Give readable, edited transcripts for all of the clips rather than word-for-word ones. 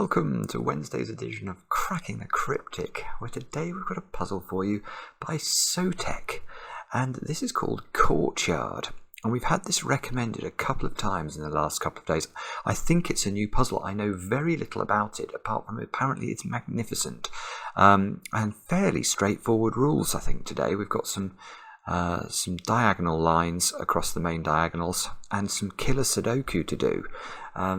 Welcome to Wednesday's edition of Cracking the Cryptic, where today we've got a puzzle for you by Sotek, and this is called Courtyard. And we've had this recommended a couple of times in the last couple of days. I think it's a new puzzle. I know very little about it, apart from apparently it's magnificent. And fairly straightforward rules, I think, today. We've got some diagonal lines across the main diagonals and some killer Sudoku to do.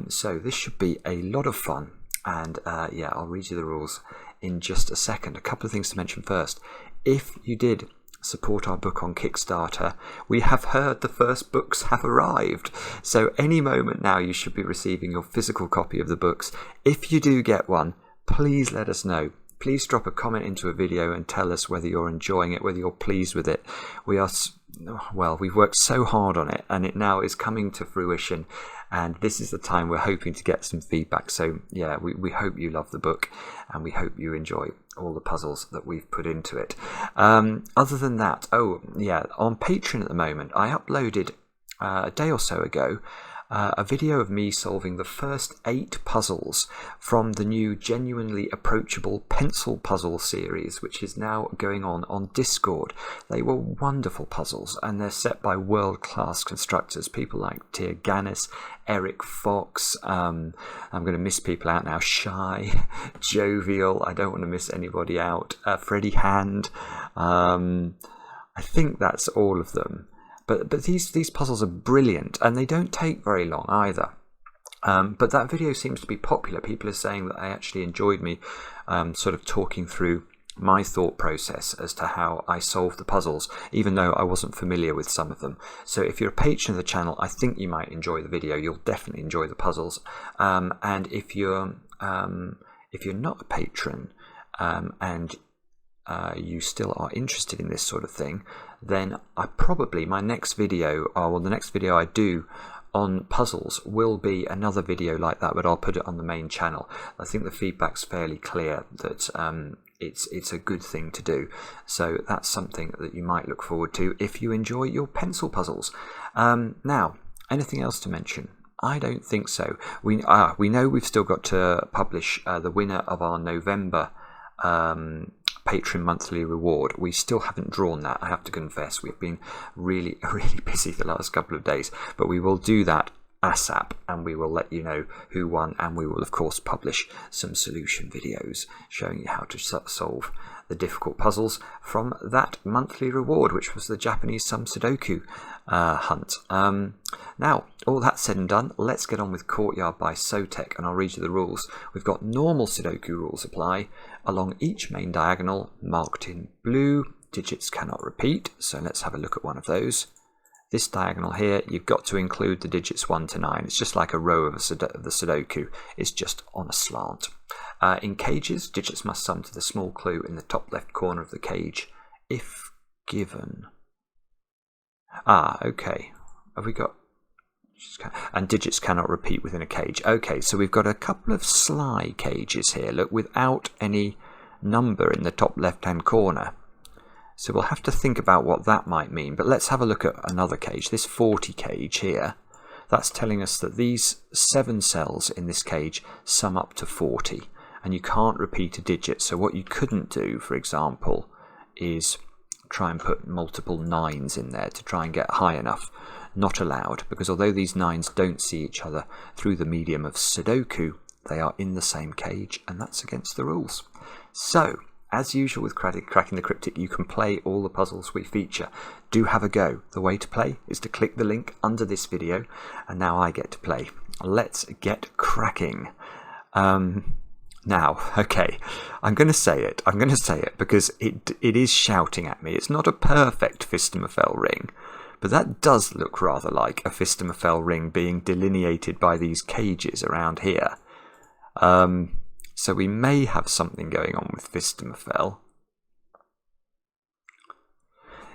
So this should be a lot of fun. And yeah, I'll read you the rules in just a second. A couple of things to mention first. If you did support our book on Kickstarter, we have heard the first books have arrived. So any moment now you should be receiving your physical copy of the books. If you do get one, please let us know. Please drop a comment into a video and tell us whether you're enjoying it, whether you're pleased with it. We've worked so hard on it and it now is coming to fruition, and this is the time we're hoping to get some feedback. So yeah, we hope you love the book and we hope you enjoy all the puzzles that we've put into it. Other than that, on Patreon at the moment, I uploaded a day or so ago a video of me solving the first 8 puzzles from the new Genuinely Approachable Pencil Puzzle series, which is now going on Discord. They were wonderful puzzles, and they're set by world-class constructors, people like Tia Gannis, Eric Fox, I'm going to miss people out now, Shy, Jovial, I don't want to miss anybody out, Freddie Hand, I think that's all of them. But these puzzles are brilliant, and they don't take very long either. But that video seems to be popular. People are saying that they actually enjoyed me sort of talking through my thought process as to how I solve the puzzles, even though I wasn't familiar with some of them. So if you're a patron of the channel, I think you might enjoy the video. You'll definitely enjoy the puzzles. And if you're not a patron and you still are interested in this sort of thing, then my next video, the next video I do on puzzles will be another video like that, but I'll put it on the main channel. I think the feedback's fairly clear that it's a good thing to do. So that's something that you might look forward to if you enjoy your pencil puzzles. Now, anything else to mention? I don't think so. We know we've still got to publish the winner of our November Patreon monthly reward. We still haven't drawn that, I have to confess. We've been really busy the last couple of days, but we will do that ASAP, and we will let you know who won, and we will of course publish some solution videos showing you how to solve the difficult puzzles from that monthly reward, which was the Japanese sum Sudoku hunt. Now, all that said and done, let's get on with Courtyard by Sotek, and I'll read you the rules. We've got normal Sudoku rules apply. Along each main diagonal, marked in blue, digits cannot repeat, so let's have a look at one of those. This diagonal here, you've got to include the digits 1 to 9. It's just like a row of the Sudoku. It's just on a slant. In cages, digits must sum to the small clue in the top left corner of the cage, if given. Okay. Have we got... And digits cannot repeat within a cage. Okay, so we've got a couple of sly cages here, look, without any number in the top left-hand corner. So we'll have to think about what that might mean. But let's have a look at another cage, this 40 cage here. That's telling us that these 7 cells in this cage sum up to 40. And you can't repeat a digit. So what you couldn't do, for example, is try and put multiple 9s in there to try and get high enough. Not allowed, because although these 9s don't see each other through the medium of Sudoku, they are in the same cage, and that's against the rules. So, as usual with Cracking the Cryptic, you can play all the puzzles we feature. Do have a go. The way to play is to click the link under this video, and now I get to play. Let's get cracking. Now, okay, I'm going to say it because it is shouting at me. It's not a perfect Fistamafel ring, but that does look rather like a Fistamafel ring being delineated by these cages around here. So we may have something going on with Fistamafel.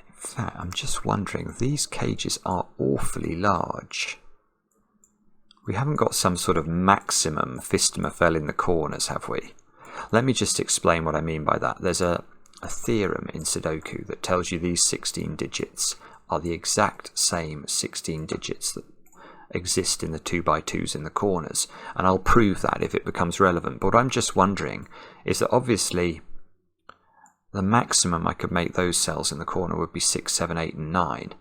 In fact, I'm just wondering, these cages are awfully large. We haven't got some sort of maximum Fistamafel in the corners, have we? Let me just explain what I mean by that. There's a theorem in Sudoku that tells you these 16 digits are the exact same 16 digits that exist in the 2x2s in the corners, and I'll prove that if it becomes relevant. But what I'm just wondering is that obviously the maximum I could make those cells in the corner would be 6, 7, 8 and 9,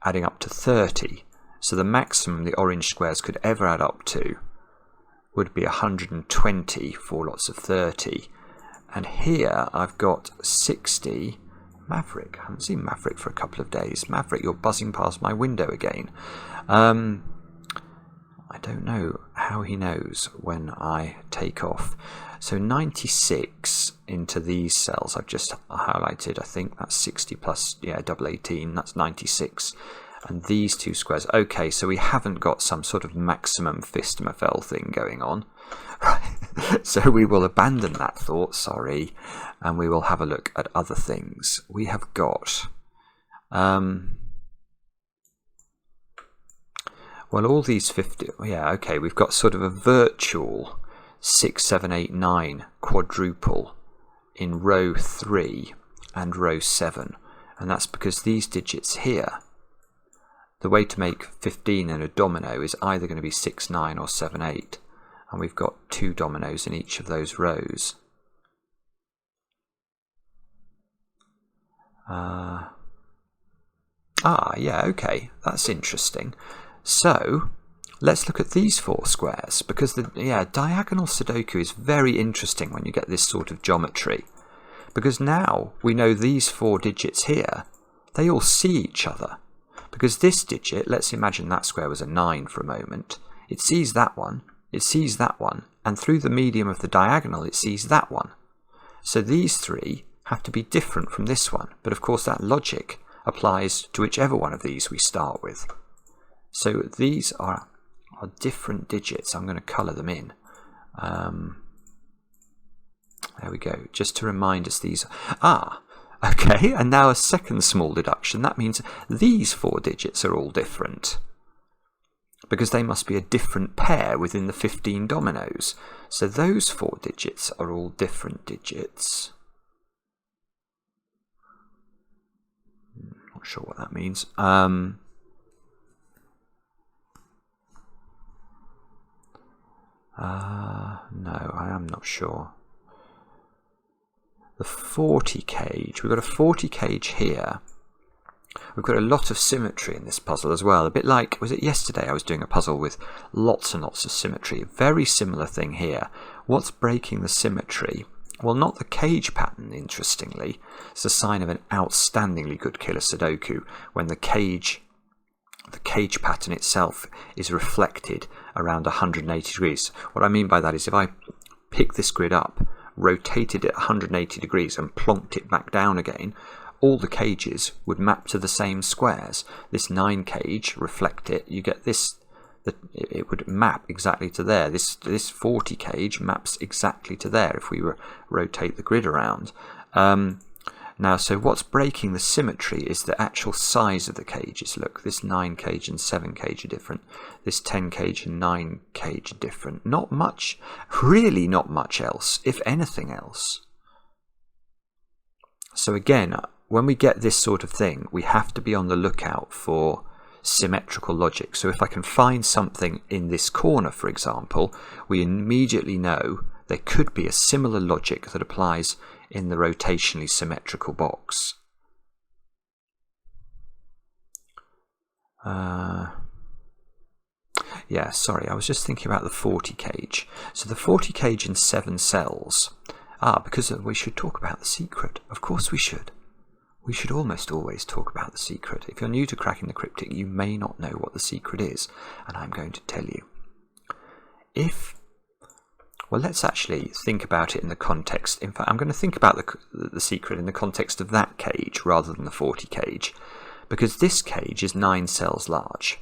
adding up to 30. So the maximum the orange squares could ever add up to would be 120 for lots of 30. And here I've got 60. Maverick, I haven't seen Maverick for a couple of days. Maverick, you're buzzing past my window again. I don't know how he knows when I take off. So 96 into these cells I've just highlighted. I think that's 60 plus, yeah, double 18, that's 96. And these two squares, okay, so we haven't got some sort of maximum Fistamafel thing going on. So we will abandon that thought, sorry, and we will have a look at other things. We have got, well, all these 50, yeah, okay, we've got sort of a virtual 6, 7, 8, 9 quadruple in row 3 and row 7, and that's because these digits here, the way to make 15 in a domino is either going to be 6, 9 or 7, 8. And we've got 2 dominoes in each of those rows. Yeah, okay, that's interesting. So let's look at these 4 squares, because the diagonal Sudoku is very interesting when you get this sort of geometry, because now we know these 4 digits here, they all see each other. Because this digit, let's imagine that square was a 9 for a moment, it sees that one, it sees that one, and through the medium of the diagonal it sees that one. So these 3 have to be different from this one, but of course that logic applies to whichever one of these we start with. So these are different digits. I'm going to colour them in. There we go, just to remind us these okay, and now a second small deduction. That means these 4 digits are all different, because they must be a different pair within the 15 dominoes. So those 4 digits are all different digits. Not sure what that means. No, I am not sure. The 40 cage, we've got a 40 cage here. We've got a lot of symmetry in this puzzle as well. A bit like, was it yesterday I was doing a puzzle with lots and lots of symmetry. Very similar thing here. What's breaking the symmetry? Well, not the cage pattern, interestingly. It's a sign of an outstandingly good killer Sudoku when the cage pattern itself is reflected around 180 degrees. What I mean by that is if I pick this grid up, rotated it 180 degrees and plonked it back down again, all the cages would map to the same squares. This 9 cage, reflect it, you get this, it would map exactly to there. This 40 cage maps exactly to there if we rotate the grid around. Now, so what's breaking the symmetry is the actual size of the cages. Look, this 9 cage and 7 cage are different. This 10 cage and 9 cage are different. Not much, really not much else, if anything else. So again, when we get this sort of thing, we have to be on the lookout for symmetrical logic. So if I can find something in this corner, for example, we immediately know there could be a similar logic that applies in the rotationally symmetrical box. Yeah, sorry, I was just thinking about the 40 cage. So the 40 cage in 7 cells. Because we should talk about the secret. Of course we should. We should almost always talk about the secret. If you're new to cracking the cryptic, you may not know what the secret is, and I'm going to tell you. Well, let's actually think about it in the context. In fact, I'm going to think about the secret in the context of that cage rather than the 40 cage, because this cage is 9 cells large.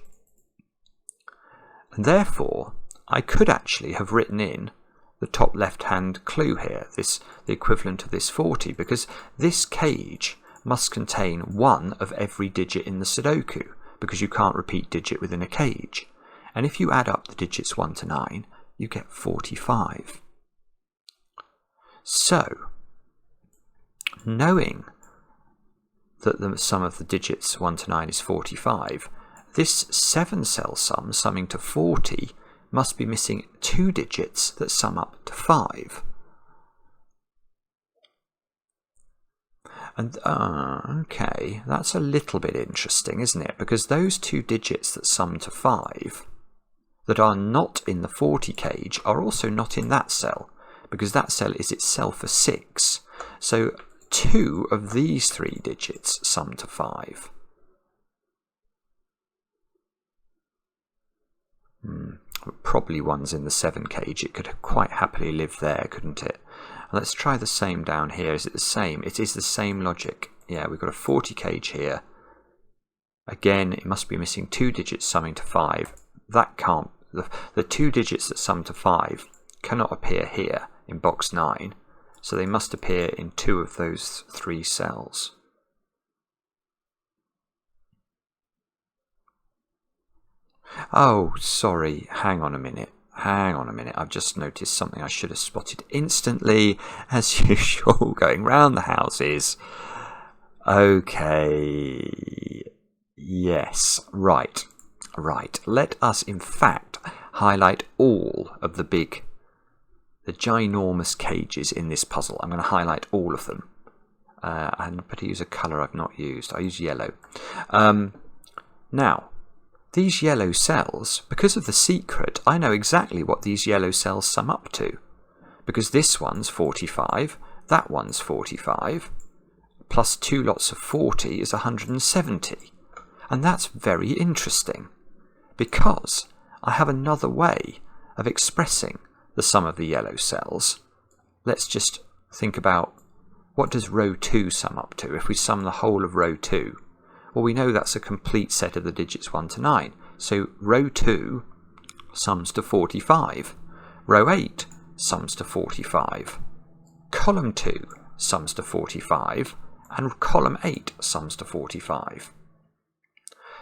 And therefore, I could actually have written in the top left-hand clue here, the equivalent of this 40, because this cage must contain 1 of every digit in the Sudoku, because you can't repeat digit within a cage. And if you add up the digits 1 to 9, you get 45. So, knowing that the sum of the digits 1 to 9 is 45, this 7-cell sum summing to 40 must be missing 2 digits that sum up to 5. And, okay, that's a little bit interesting, isn't it? Because those 2 digits that sum to 5 that are not in the 40 cage are also not in that cell, because that cell is itself a 6. So 2 of these 3 digits sum to 5. Probably one's in the 7 cage. It could quite happily live there, couldn't it? Let's try the same down here. Is it the same? It is the same logic. Yeah, we've got a 40 cage here. Again, it must be missing 2 digits summing to 5. That can't. The 2 digits that sum to 5 cannot appear here in box 9. So they must appear in 2 of those 3 cells. Oh, sorry. Hang on a minute. I've just noticed something I should have spotted instantly, as usual, going round the houses. Okay. Yes. Right. Let us, in fact, highlight all of the ginormous cages in this puzzle. I'm going to highlight all of them. And better use a colour I've not used. I use yellow. Now, these yellow cells, because of the secret, I know exactly what these yellow cells sum up to. Because this one's 45, that one's 45, plus 2 lots of 40 is 170. And that's very interesting, because I have another way of expressing the sum of the yellow cells. Let's just think about, what does row 2 sum up to if we sum the whole of row 2? Well, we know that's a complete set of the digits 1 to 9. So row 2 sums to 45. Row 8 sums to 45. Column 2 sums to 45. And column 8 sums to 45.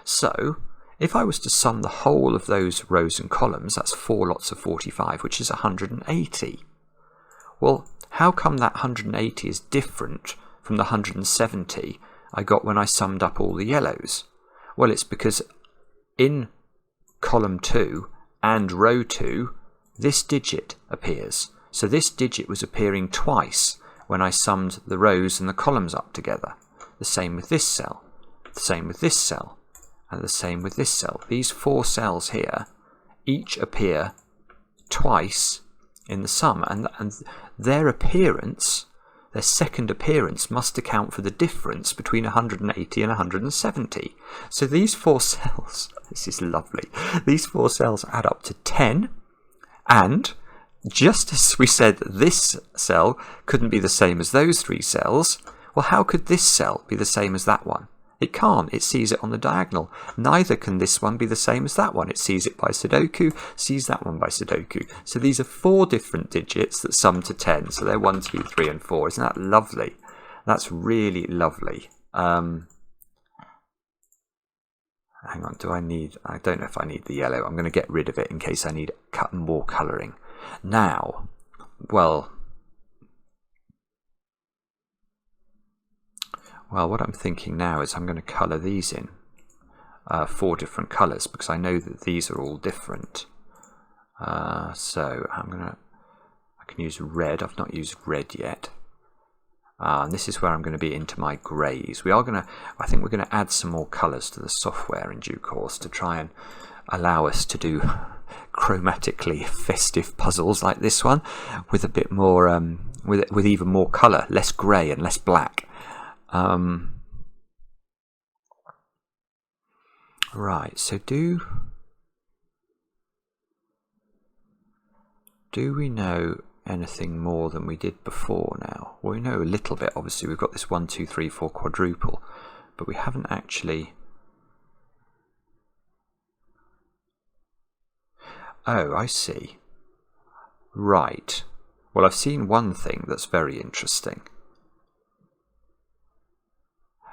So, if I was to sum the whole of those rows and columns, that's 4 lots of 45, which is 180. Well, how come that 180 is different from the 170 I got when I summed up all the yellows? Well, it's because in column 2 and row 2, this digit appears. So this digit was appearing twice when I summed the rows and the columns up together. The same with this cell, the same with this cell, and the same with this cell. These 4 cells here each appear twice in the sum, and their appearance, their second appearance, must account for the difference between 180 and 170. So these 4 cells, this is lovely, these 4 cells add up to 10, and just as we said that this cell couldn't be the same as those 3 cells, well, how could this cell be the same as that one? It can't. It sees it on the diagonal. Neither can this one be the same as that one. It sees it by Sudoku, sees that one by Sudoku. So these are 4 different digits that sum to 10. So they're 1, 2, 3, and 4. Isn't that lovely? That's really lovely. Hang on, I don't know if I need the yellow. I'm going to get rid of it in case I need more colouring. Now, well, what I'm thinking now is I'm going to colour these in 4 different colours, because I know that these are all different. So I can use red. I've not used red yet. And this is where I'm going to be into my greys. I think we're going to add some more colours to the software in due course to try and allow us to do chromatically festive puzzles like this one with a bit more, with even more colour, less grey and less black. Right, so do we know anything more than we did before now? Well, we know a little bit, obviously. We've got this 1, 2, 3, 4 quadruple, but we haven't actually... Oh, I see. Right. Well, I've seen one thing that's very interesting.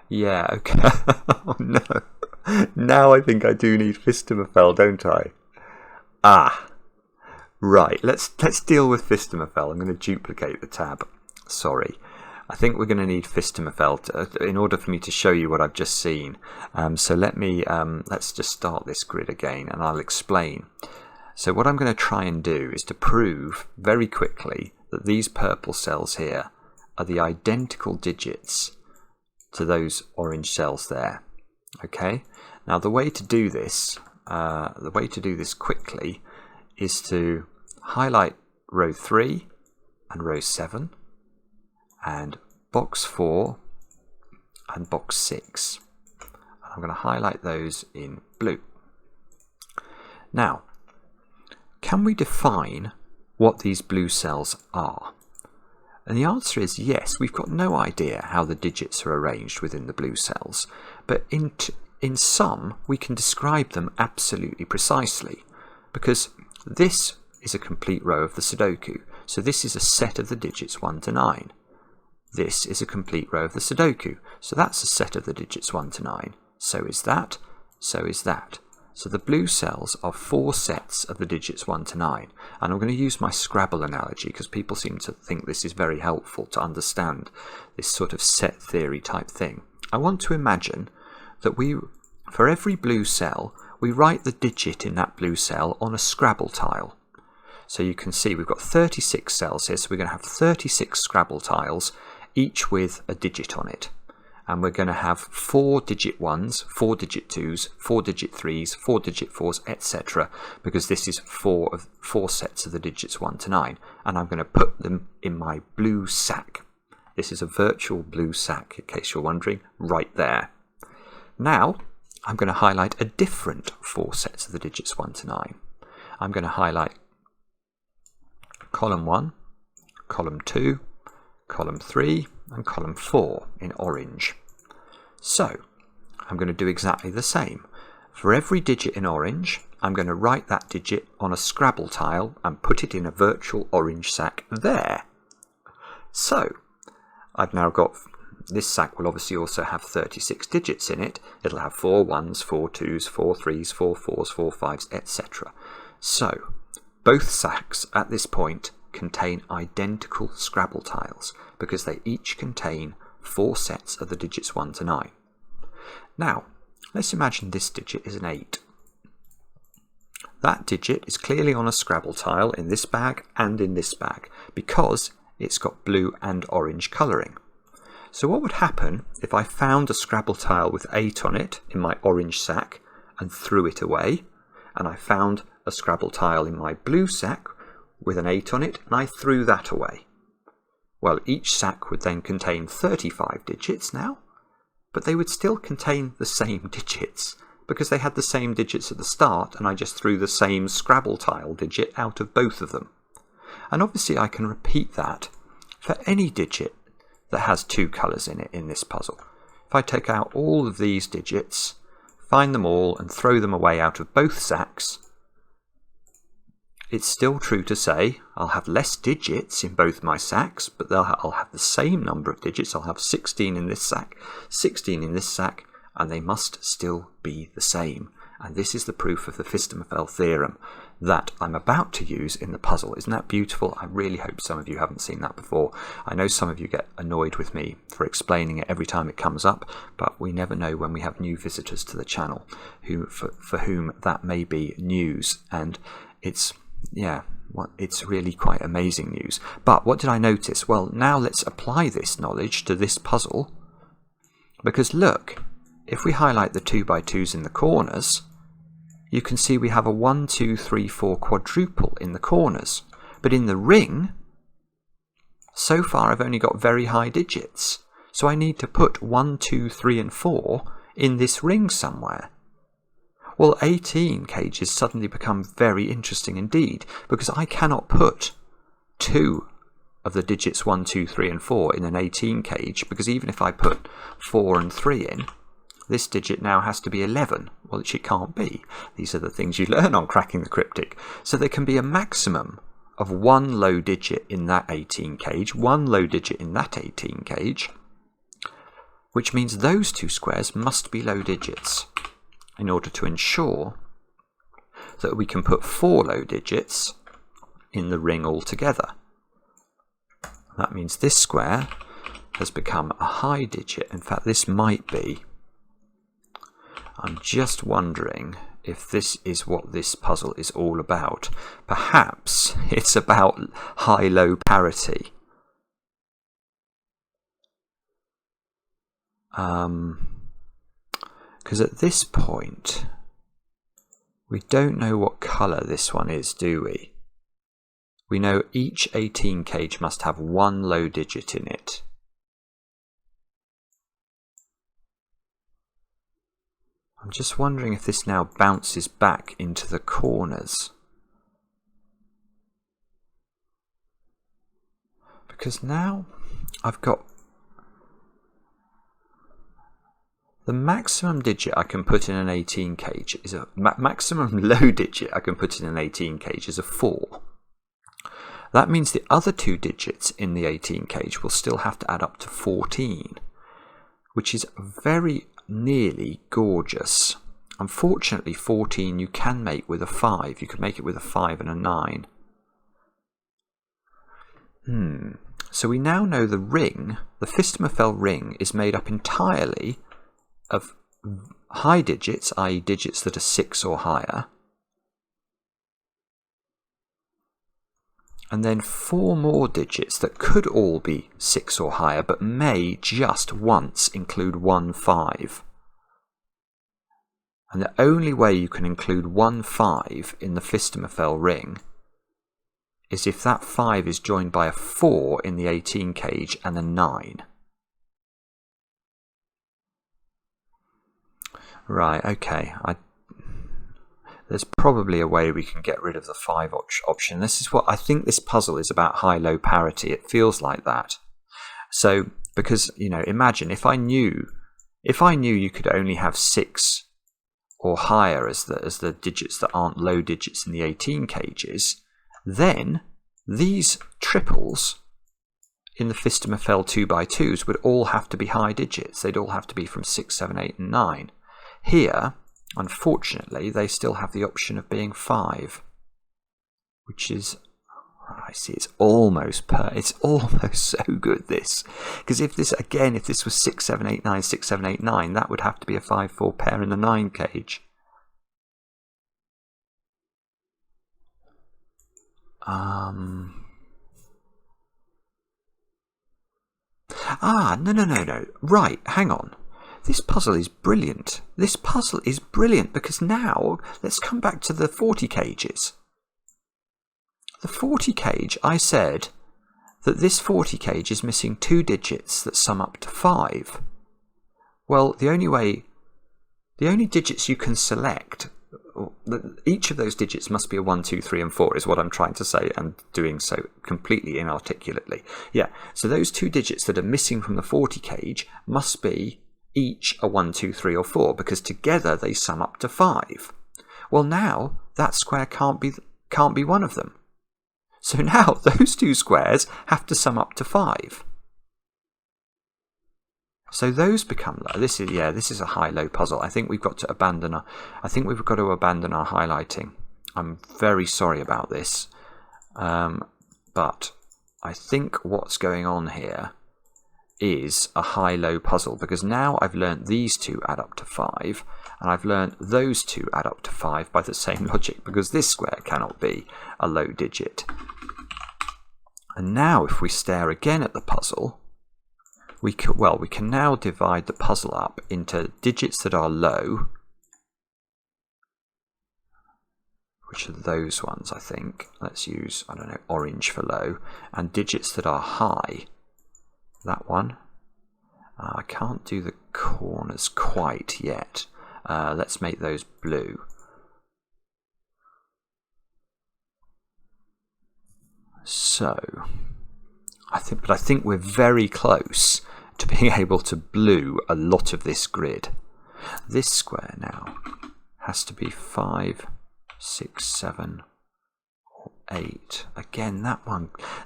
Yeah, okay. Oh, no. Now I think I do need Fistimofel, don't I? Ah. Right, let's deal with Fistimofel. I'm going to duplicate the tab. Sorry. I think we're going to need Fistemafeld in order for me to show you what I've just seen. So let's just start this grid again and I'll explain. So what I'm going to try and do is to prove very quickly that these purple cells here are the identical digits to those orange cells there. Okay. Now the way to do this, quickly, is to highlight row 3 and row 7 and box 4 and box 6. And I'm going to highlight those in blue. Now, can we define what these blue cells are? And the answer is yes. We've got no idea how the digits are arranged within the blue cells, but in some we can describe them absolutely precisely, because this is a complete row of the Sudoku. So this is a set of the digits 1 to 9. This is a complete row of the Sudoku. So that's a set of the digits 1 to 9. So is that. So is that. So the blue cells are 4 sets of the digits 1 to 9. And I'm going to use my Scrabble analogy because people seem to think this is very helpful to understand this sort of set theory type thing. I want to imagine that for every blue cell, we write the digit in that blue cell on a Scrabble tile. So you can see we've got 36 cells here, so we're going to have 36 Scrabble tiles, each with a digit on it. And we're going to have 4 digit 1s, 4 digit 2s, 4 digit 3s, 4 digit 4s, etc. because this is 4 sets of the digits 1 to 9. And I'm going to put them in my blue sack. This is a virtual blue sack, in case you're wondering, right there. Now, I'm going to highlight a different 4 sets of the digits 1 to 9. I'm going to highlight column 1, column 2, column 3 and column 4 in orange. So I'm going to do exactly the same. For every digit in orange, I'm going to write that digit on a Scrabble tile and put it in a virtual orange sack there. So I've now got, this sack will obviously also have 36 digits in it. It'll have 4 1s, 4 2s, 4 3s, 4 4s, 4 5s, etc. So both sacks at this point contain identical Scrabble tiles because they each contain 4 sets of the digits 1 to 9. Now, let's imagine this digit is an 8. That digit is clearly on a Scrabble tile in this bag and in this bag because it's got blue and orange colouring. So what would happen if I found a Scrabble tile with 8 on it in my orange sack and threw it away, and I found a Scrabble tile in my blue sack with an 8 on it and I threw that away? Well, each sack would then contain 35 digits now, but they would still contain the same digits because they had the same digits at the start and I just threw the same Scrabble tile digit out of both of them. And obviously I can repeat that for any digit that has 2 colours in it in this puzzle. If I take out all of these digits, find them all and throw them away out of both sacks, it's still true to say I'll have less digits in both my sacks, but I'll have the same number of digits. I'll have 16 in this sack, 16 in this sack, and they must still be the same. And this is the proof of the Fistemafeld theorem that I'm about to use in the puzzle. Isn't that beautiful? I really hope some of you haven't seen that before. I know some of you get annoyed with me for explaining it every time it comes up, but we never know when we have new visitors to the channel for whom that may be news. And it's really quite amazing news. But what did I notice? Well, now let's apply this knowledge to this puzzle. Because look, if we highlight the 2x2s in the corners, you can see we have a 1, 2, 3, 4 quadruple in the corners. But in the ring, so far I've only got very high digits. So I need to put 1, 2, 3 and 4 in this ring somewhere. Well, 18 cages suddenly become very interesting indeed, because I cannot put 2 of the digits 1, 2, 3 and 4 in an 18 cage, because even if I put 4 and 3 in, this digit now has to be 11, which it can't be. These are the things you learn on Cracking the Cryptic. So there can be a maximum of 1 low digit in that 18 cage, 1 low digit in that 18 cage, which means those 2 squares must be low digits in order to ensure that we can put 4 low digits in the ring altogether. That means this square has become a high digit. In fact, this might be. I'm just wondering if this is what this puzzle is all about. Perhaps it's about high-low parity. Because at this point, we don't know what colour this one is, do we? We know each 18 cage must have one low digit in it. I'm just wondering if this now bounces back into the corners. Because now I've got the maximum digit I can put in an 18 cage is a maximum low digit I can put in an 18 cage is a 4. That means the other two digits in the 18 cage will still have to add up to 14, which is very nearly gorgeous. Unfortunately, 14 you can make with a 5. You can make it with a 5 and a 9. So we now know the ring, the Fistemafell ring, is made up entirely of high digits, i.e. digits that are 6 or higher, and then 4 more digits that could all be 6 or higher, but may just once include one 5. And the only way you can include one 5 in the Fistemafell ring is if that 5 is joined by a 4 in the 18 cage and a 9. Right, okay. There's probably a way we can get rid of the 5 option. This is what I think this puzzle is about, high-low parity. It feels like that. So, because, you know, imagine if I knew you could only have 6 or higher as the digits that aren't low digits in the 18 cages, then these triples in the Fistemafell 2x2s would all have to be high digits. They'd all have to be from 6, 7, 8 and 9. Here, unfortunately, they still have the option of being 5, which is, I see, it's almost so good, this. Because if this was 6, 7, 8, 9, 6, 7, 8, 9, that would have to be a 5, 4 pair in the 9 cage. No. Right, hang on. This puzzle is brilliant. This puzzle is brilliant because now let's come back to the 40 cages. The 40 cage, I said that this 40 cage is missing 2 digits that sum up to 5. Well, the only digits you can select, each of those digits must be a 1, 2, 3 and 4 is what I'm trying to say, and doing so completely inarticulately. Yeah, so those 2 digits that are missing from the 40 cage must be each a 1, 2, 3 or 4, because together they sum up to 5. Well, now that square can't be one of them. So now those 2 squares have to sum up to 5. So those become, this is a high-low puzzle. I think we've got to abandon our highlighting. I'm very sorry about this, but I think what's going on here is a high-low puzzle, because now I've learnt these 2 add up to 5, and I've learnt those 2 add up to 5 by the same logic, because this square cannot be a low digit. And now if we stare again at the puzzle, we can now divide the puzzle up into digits that are low, which are those ones, I think. Let's use, I don't know, orange for low, and digits that are high. That one. I can't do the corners quite yet. Let's make those blue. So, I think we're very close to being able to blue a lot of this grid. This square now has to be 5, 6, 7, 8. Again,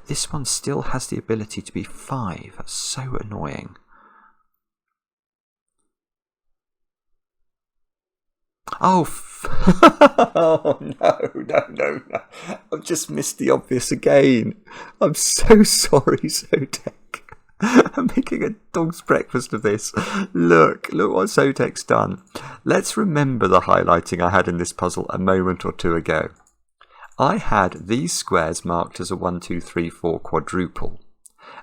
this one still has the ability to be 5. That's so annoying. Oh, oh no. I've just missed the obvious again. I'm so sorry, Sotek. I'm making a dog's breakfast of this. Look what Sotek's done. Let's remember the highlighting I had in this puzzle a moment or two ago. I had these squares marked as a 1, 2, 3, 4 quadruple.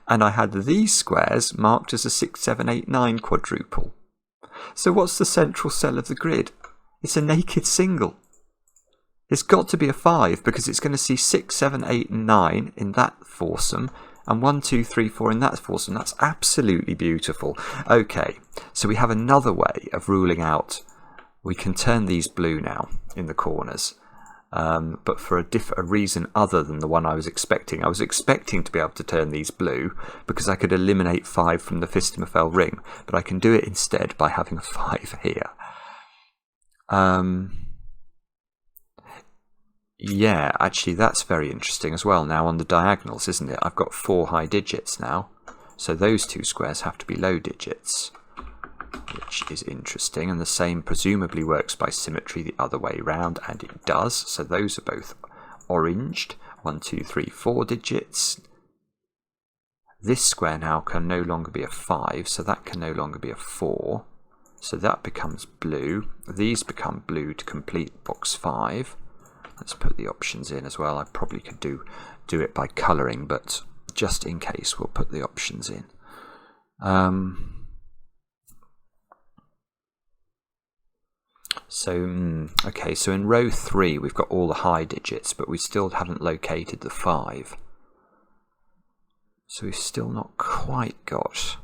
And I had these squares marked as a 6, 7, 8, 9 quadruple. So what's the central cell of the grid? It's a naked single. It's got to be a 5 because it's going to see 6, 7, 8 and 9 in that foursome and 1, 2, 3, 4 in that foursome. That's absolutely beautiful. Okay, so we have another way of ruling out. We can turn these blue now in the corners, but for a reason other than the one I was expecting. I was expecting to be able to turn these blue because I could eliminate 5 from the Fistamafel ring, but I can do it instead by having a 5 here. Yeah, actually that's very interesting as well. Now on the diagonals, isn't it? I've got 4 high digits now, so those 2 squares have to be low digits, which is interesting, and the same presumably works by symmetry the other way round, and it does. So those are both oranged. 1, 2, 3, 4 digits. This square now can no longer be a 5, so that can no longer be a 4. So that becomes blue. These become blue to complete box 5. Let's put the options in as well. I probably could do it by colouring, but just in case, we'll put the options in. Okay, so in row 3 we've got all the high digits, but we still haven't located the 5. So we've still not quite got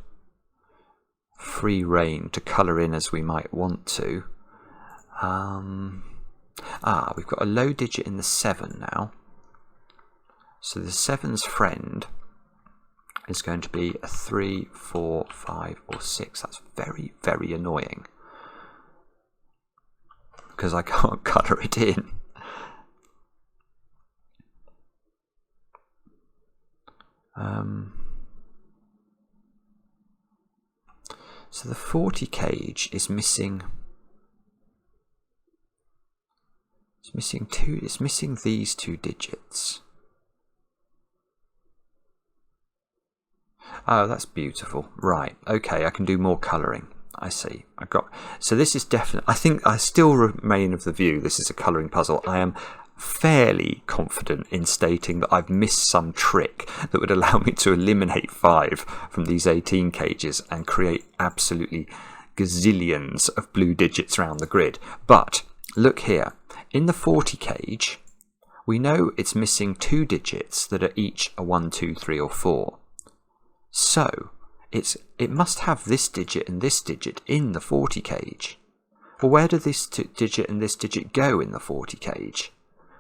free rein to colour in as we might want to. We've got a low digit in the 7 now. So the 7's friend is going to be a 3, 4, 5 or 6. That's very, very annoying because I can't colour it in. So the 40 cage is missing. It's missing these 2 digits. Oh, that's beautiful. Right, okay, I can do more colouring. I see. So this is definitely, I think I still remain of the view this is a colouring puzzle. I am fairly confident in stating that I've missed some trick that would allow me to eliminate 5 from these 18 cages and create absolutely gazillions of blue digits around the grid. But look here. In the 40 cage, we know it's missing 2 digits that are each a 1, 2, 3 or 4. So it must have this digit and this digit in the 40 cage. Well, where do this digit and this digit go in the 40 cage?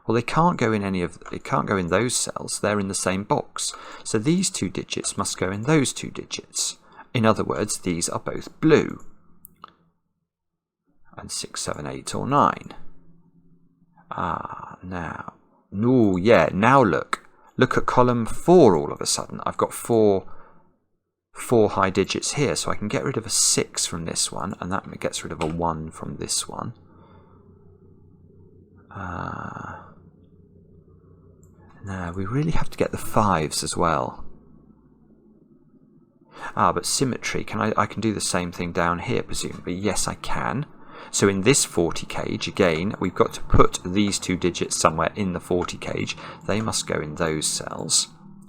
Well, they can't go in it can't go in those cells. They're in the same box. So these 2 digits must go in those 2 digits. In other words, these are both blue. And 6, 7, 8 or 9. Now look at column 4 all of a sudden. I've got 4 high digits here, so I can get rid of a 6 from this one, and that gets rid of a 1 from this one. Now we really have to get the 5s as well. But symmetry, I can do the same thing down here presumably. Yes, I can. So in this 40 cage, again, we've got to put these 2 digits somewhere in the 40 cage. They must go in those cells,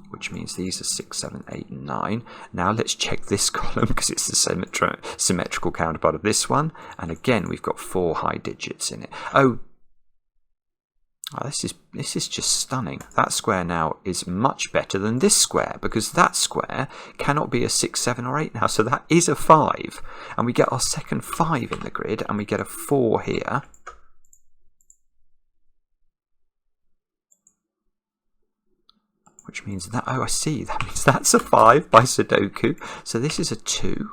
which means these are 6, 7, 8, and 9. Now let's check this column because it's the symmetrical counterpart of this one. And again, we've got 4 high digits in it. This is just stunning. That square now is much better than this square because that square cannot be a 6, 7 or 8 now. So that is a 5. And we get our second 5 in the grid and we get a 4 here. Which means that, I see, that means that's a 5 by Sudoku. So this is a 2.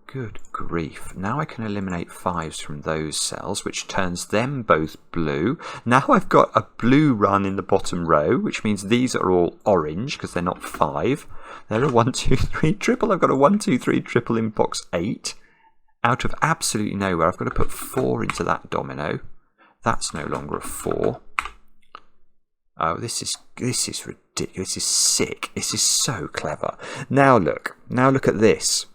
Good grief. Now I can eliminate 5s from those cells, which turns them both blue. Now I've got a blue run in the bottom row, which means these are all orange because they're not 5. They're a 1, 2, 3 triple. I've got a 1, 2, 3 triple in box 8. Out of absolutely nowhere, I've got to put 4 into that domino. That's no longer a 4. Oh, this is ridiculous. This is sick. This is so clever. Now look at this.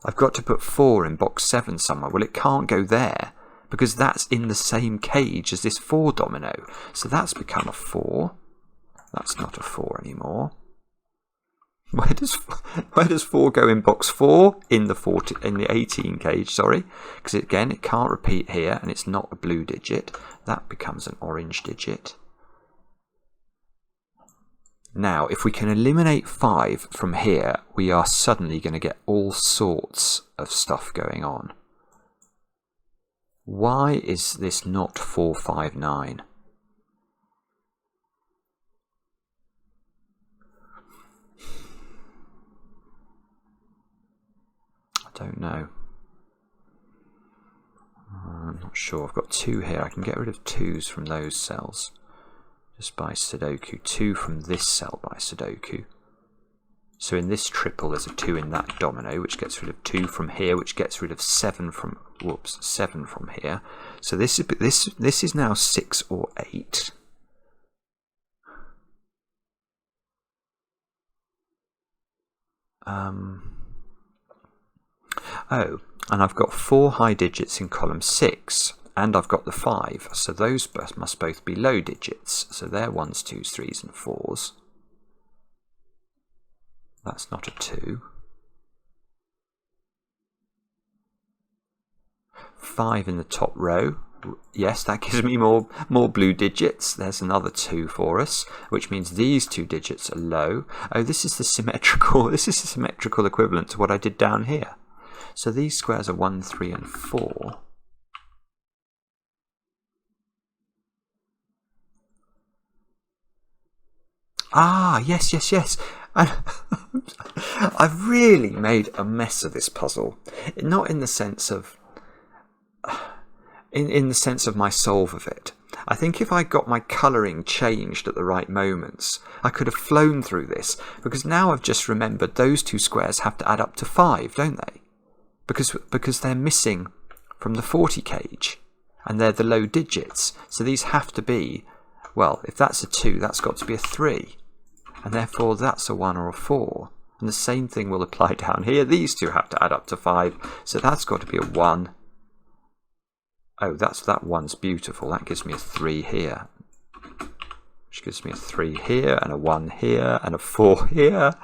I've got to put 4 in box 7 somewhere. Well, it can't go there because that's in the same cage as this 4 domino. So that's become a 4. That's not a 4 anymore. Where does 4 go in box 4? In the 18 cage, sorry. Because again, it can't repeat here and it's not a blue digit. That becomes an orange digit. Now, if we can eliminate 5 from here, we are suddenly going to get all sorts of stuff going on. Why is this not 459? I don't know. I'm not sure. I've got 2 here. I can get rid of 2s from those cells. Just by Sudoku. 2 from this cell by Sudoku. So in this triple there's a 2 in that domino, which gets rid of 2 from here, which gets rid of 7 from 7 from here. So this is now 6 or 8. Oh, and I've got 4 high digits in column 6. And I've got the 5, so those must both be low digits. So they're 1s, 2s, 3s and 4s. That's not a 2. 5 in the top row. Yes, that gives me more blue digits. There's another 2 for us, which means these 2 digits are low. Oh, this is the symmetrical equivalent to what I did down here. So these squares are 1, 3 and 4. Ah, yes. And I've really made a mess of this puzzle. Not in the sense of in the sense of my solve of it. I think if I got my colouring changed at the right moments, I could have flown through this, because now I've just remembered those 2 squares have to add up to 5, don't they? Because they're missing from the 40 cage, and they're the low digits. So these have to be, well, if that's a 2, that's got to be a 3. And therefore that's a 1 or a 4. And the same thing will apply down here. These 2 have to add up to 5. So that's got to be a 1. Oh, that 1's beautiful. That gives me a 3 here. Which gives me a 3 here, and a 1 here, and a 4 here.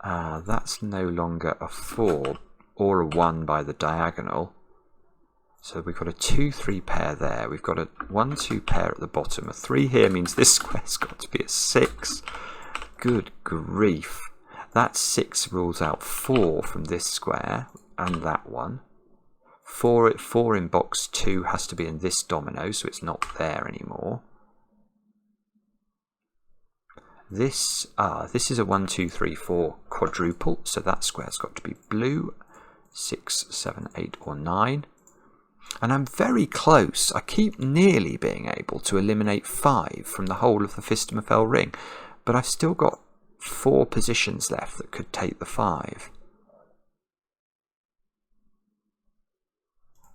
That's no longer a 4 or a 1 by the diagonal. So we've got a 2, 3 pair there. We've got a 1, 2 pair at the bottom. A 3 here means this square's got to be a 6. Good grief. That 6 rules out 4 from this square and that one. 4 in box 2 has to be in this domino, so it's not there anymore. This is a 1, 2, 3, 4 quadruple, so that square's got to be blue. 6, 7, 8 or 9. And I'm very close. I keep nearly being able to eliminate 5 from the whole of the Fistamafel ring, but I've still got 4 positions left that could take the 5.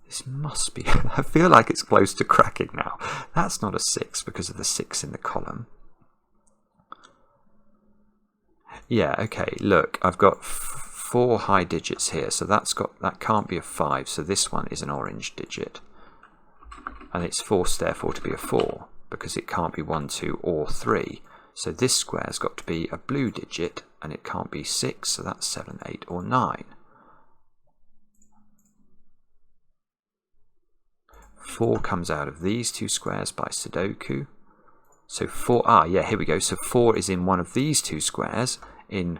This must be... I feel like it's close to cracking now. That's not a 6 because of the 6 in the column. Yeah, okay, look, I've got 4 high digits here, so that can't be a 5, so this one is an orange digit. And it's forced therefore to be a 4, because it can't be 1, 2 or 3. So this square's got to be a blue digit, and it can't be 6, so that's 7, 8 or 9. 4 comes out of these 2 squares by Sudoku. So 4, yeah, here we go. So 4 is in one of these 2 squares in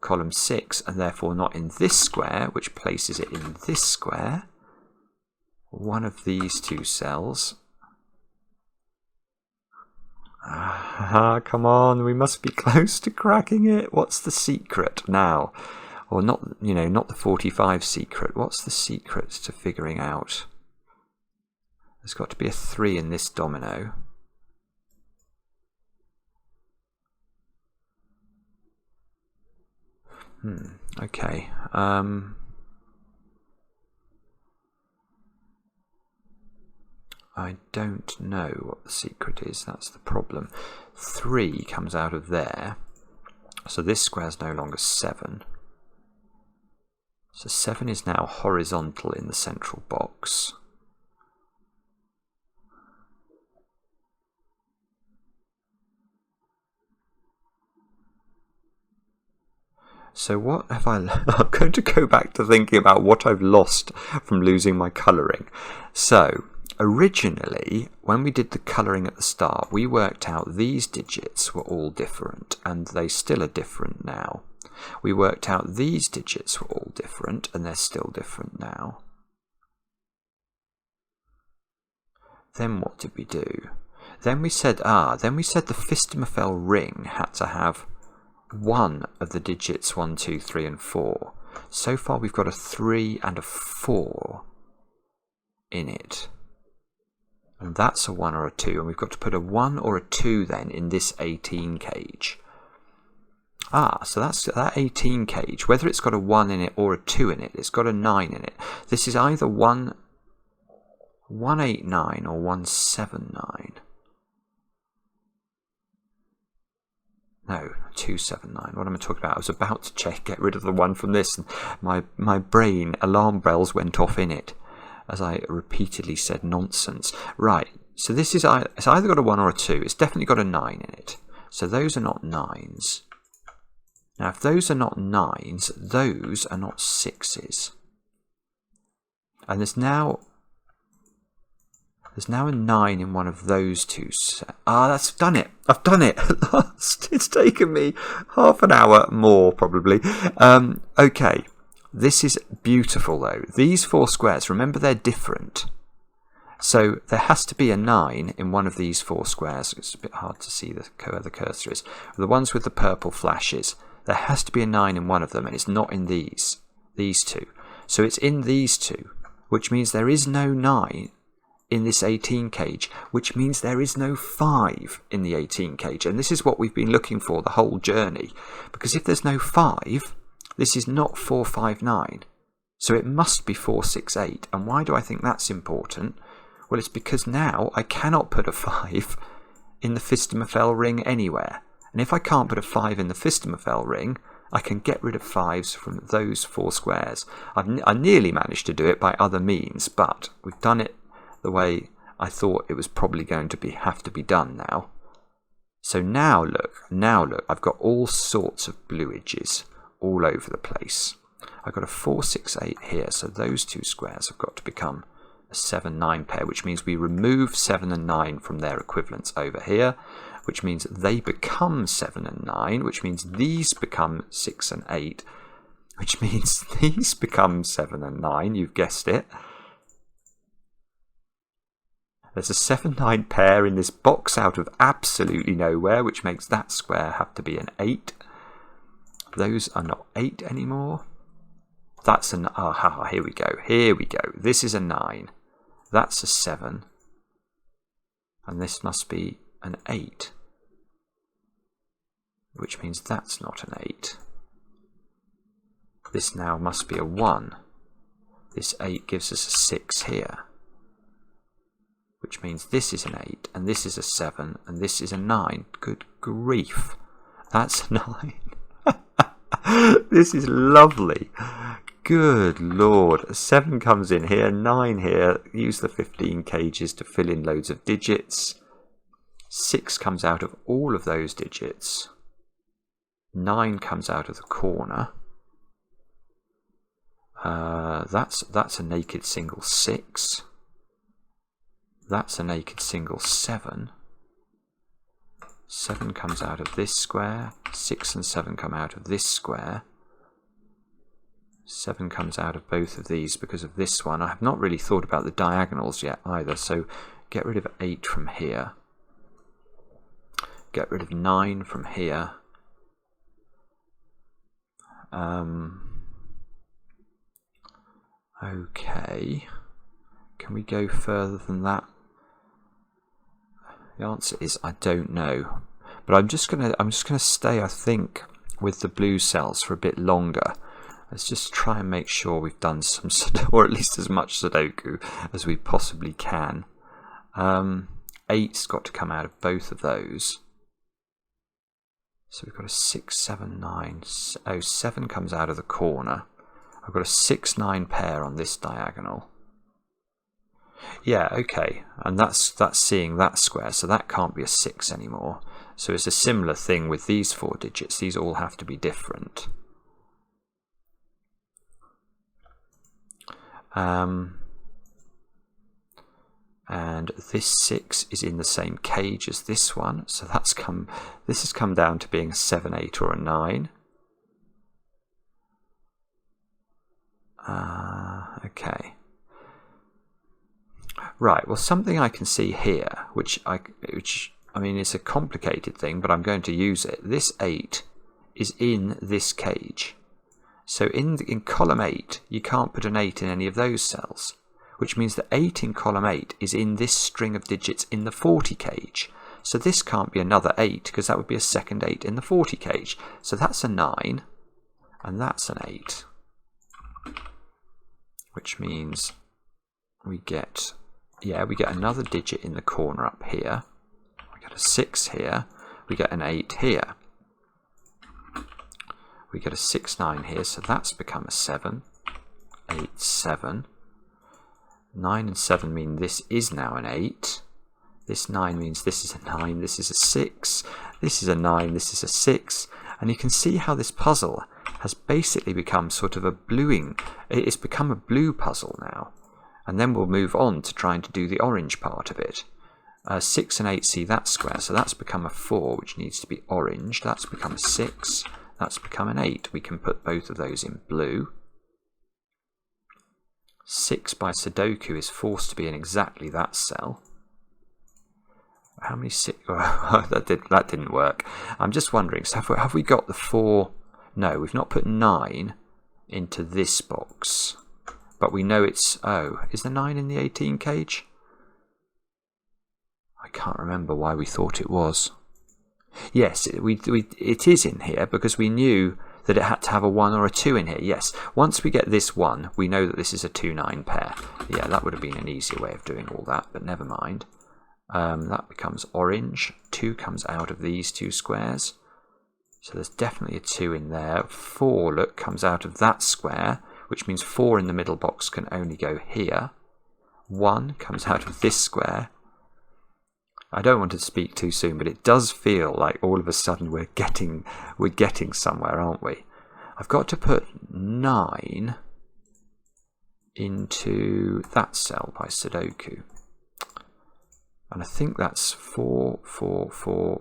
column 6, and therefore not in this square, which places it in this square. One of these 2 cells. Come on, we must be close to cracking it. What's the secret now? Or not, not the 45 secret. What's the secret to figuring out? There's got to be a 3 in this domino. Okay. I don't know what the secret is, that's the problem. 3 comes out of there, so this square is no longer 7. So 7 is now horizontal in the central box. So what have I'm going to go back to thinking about what I've lost from losing my colouring. So originally, when we did the colouring at the start, we worked out these digits were all different, and they still are different now. We worked out these digits were all different, and they're still different now. Then what did we do? Then we said the Fistomephel ring had to have one of the digits 1, 2, 3 and 4. So far we've got a 3 and a 4 in it. And that's a 1 or a 2, and we've got to put a 1 or a 2 then in this 18 cage. So that's that 18 cage, whether it's got a 1 in it or a 2 in it, it's got a 9 in it. This is either 189 or 179. No, 279. What am I talking about? I was about to get rid of the one from this, and my brain, alarm bells went off in it as I repeatedly said nonsense. Right, so this is it's either got a 1 or a 2. It's definitely got a 9 in it. So those are not 9s. Now, if those are not 9s, those are not 6s. And there's now a 9 in one of those two. That's done it. I've done it at last. It's taken me half an hour more, probably. Okay, this is beautiful, though. These 4 squares, remember, they're different. So there has to be a 9 in one of these 4 squares. It's a bit hard to see where the cursor is. The ones with the purple flashes, there has to be a 9 in one of them, and it's not in these two. So it's in these two, which means there is no 9 in this 18 cage, which means there is no 5 in the 18 cage. And this is what we've been looking for the whole journey, because if there's no 5, this is not 459, so it must be 468. And why do I think that's important? Well, it's because now I cannot put a 5 in the Fistomephel ring anywhere, and if I can't put a 5 in the Fistomephel ring, I can get rid of 5s from those 4 squares. I nearly managed to do it by other means, but we've done it the way I thought it was probably going to have to be done now. So now look, I've got all sorts of blue edges all over the place. I've got a 4, 6, 8 here, so those 2 squares have got to become a 7, 9 pair, which means we remove 7 and 9 from their equivalents over here, which means they become 7 and 9, which means these become 6 and 8, which means these become 7 and 9, you've guessed it. There's a 7, 9 pair in this box out of absolutely nowhere, which makes that square have to be an 8. Those are not 8 anymore. That's an... here we go. Here we go. This is a 9. That's a 7. And this must be an 8. Which means that's not an 8. This now must be a 1. This 8 gives us a 6 here. Which means this is an 8, and this is a 7, and this is a 9. Good grief. That's a 9. This is lovely. Good Lord. 7 comes in here, 9 here. Use the 15 cages to fill in loads of digits. 6 comes out of all of those digits. 9 comes out of the corner. That's a naked single 6. That's a naked single 7. 7 comes out of this square. 6 and 7 come out of this square. 7 comes out of both of these because of this one. I have not really thought about the diagonals yet either, so get rid of 8 from here. Get rid of 9 from here. Okay. Can we go further than that? The answer is I don't know. But I'm just gonna stay, I think, with the blue cells for a bit longer. Let's just try and make sure we've done some, or at least as much Sudoku as we possibly can. 8's got to come out of both of those. So we've got a 6, 7, 9. Oh, 7 comes out of the corner. I've got a 6, 9 pair on this diagonal. Yeah, okay, and that's seeing that square, so that can't be a 6 anymore. So it's a similar thing with these 4 digits. These all have to be different. And this 6 is in the same cage as this one, so this has come down to being a 7, 8 or a 9. Okay. Right, well, something I can see here, which I mean, it's a complicated thing, but I'm going to use it. This 8 is in this cage. So in column 8, you can't put an 8 in any of those cells, which means that 8 in column 8 is in this string of digits in the 40 cage. So this can't be another 8, because that would be a second 8 in the 40 cage. So that's a 9, and that's an 8, which means we get another digit in the corner up here. We get a 6 here. We get an 8 here. We get a 6, 9 here, so that's become a 7. 8, 7. 9 and 7 mean this is now an 8. This 9 means this is a 9, this is a 6. This is a 9, this is a 6. And you can see how this puzzle has basically become sort of a bluing. It's become a blue puzzle now. And then we'll move on to trying to do the orange part of it. 6 and 8 see that square, so that's become a 4, which needs to be orange. That's become a 6. That's become an 8. We can put both of those in blue. 6 by Sudoku is forced to be in exactly that cell. How many 6? Oh, that didn't work. I'm just wondering, so have we got the 4? No, we've not put 9 into this box. But we know it's... Oh, is the 9 in the 18 cage? I can't remember why we thought it was. Yes, it is in here because we knew that it had to have a 1 or a 2 in here. Yes, once we get this 1, we know that this is a 2-9 pair. Yeah, that would have been an easier way of doing all that, but never mind. That becomes orange. 2 comes out of these 2 squares. So there's definitely a 2 in there. 4, look, comes out of that square, which means 4 in the middle box can only go here. 1 comes out of this square. I don't want to speak too soon, but it does feel like all of a sudden we're getting somewhere, aren't we? I've got to put 9 into that cell by Sudoku. And I think that's 4, 4, 4,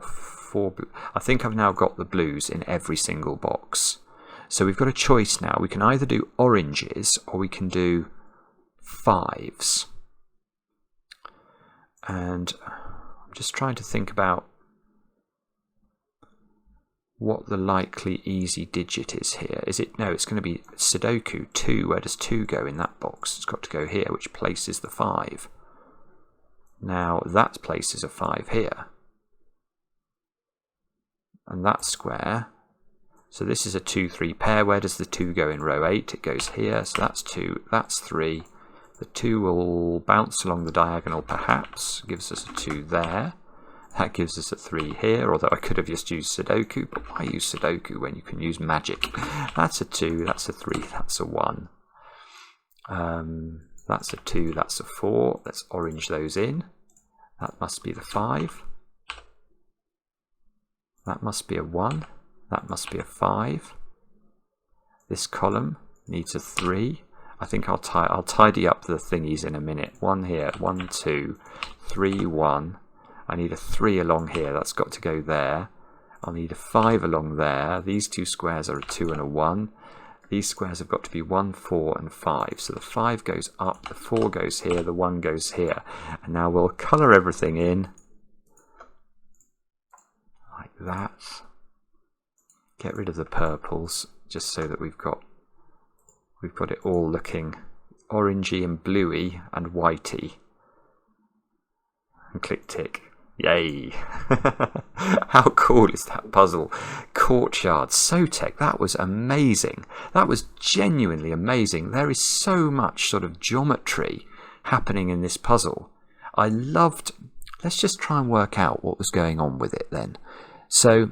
4. I think I've now got the blues in every single box. So we've got a choice now. We can either do oranges or we can do 5s. And I'm just trying to think about what the likely easy digit is here. Is it? No, it's going to be Sudoku 2. Where does 2 go in that box? It's got to go here, which places the 5. Now that places a 5 here. And that square... So this is a 2-3 pair. Where does the 2 go in row 8? It goes here, so that's 2, that's 3. The 2 will bounce along the diagonal perhaps, gives us a 2 there. That gives us a 3 here, although I could have just used Sudoku, but why use Sudoku when you can use magic? That's a 2, that's a 3, that's a 1. That's a 2, that's a 4. Let's orange those in. That must be the 5. That must be a 1. That must be a 5. This column needs a 3. I think I'll tidy up the thingies in a minute. 1 here, 1, 2, 3, 1. I need a 3 along here. That's got to go there. I'll need a 5 along there. These 2 squares are a 2 and a 1. These squares have got to be 1, 4, and 5. So the 5 goes up, the 4 goes here, the 1 goes here. And now we'll colour everything in like that. Get rid of the purples, just so that we've got it all looking orangey and bluey and whitey. And click tick. Yay! How cool is that puzzle? Courtyard, Sotek, that was amazing. That was genuinely amazing. There is so much sort of geometry happening in this puzzle. I loved... Let's just try and work out what was going on with it then. So,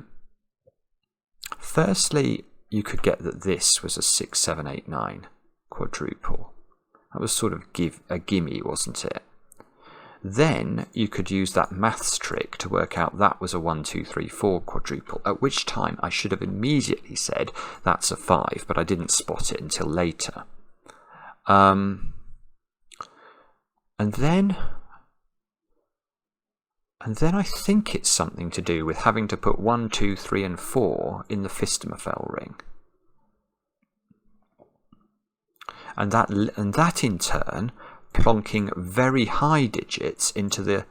firstly, you could get that this was a 6, 7, 8, 9 quadruple. That was sort of a gimme, wasn't it? Then you could use that maths trick to work out that was a 1, 2, 3, 4 quadruple, at which time I should have immediately said that's a 5, but I didn't spot it until later. And then I think it's something to do with having to put 1, 2, 3 and 4 in the Fistemafell ring. And that in turn plonking very high digits into the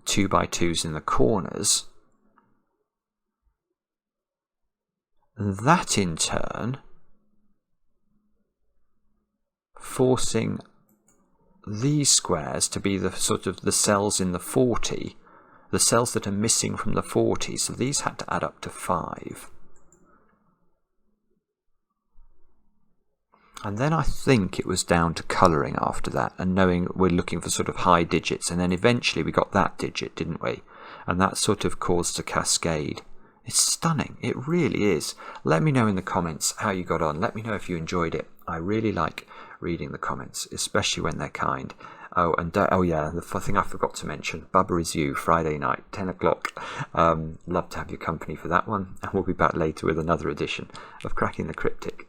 2x2s in the corners. And that in turn forcing these squares to be the sort of the cells in the 40, the cells that are missing from the 40, so these had to add up to 5. And then I think it was down to colouring after that and knowing we're looking for sort of high digits, and then eventually we got that digit, didn't we? And that sort of caused a cascade. It's stunning, it really is. Let me know in the comments how you got on. Let me know if you enjoyed it. I really like reading the comments, especially when they're kind. Oh, and oh yeah, the thing I forgot to mention, Bubba Is You, Friday night, 10 o'clock. Love to have your company for that one, and we'll be back later with another edition of Cracking the Cryptic.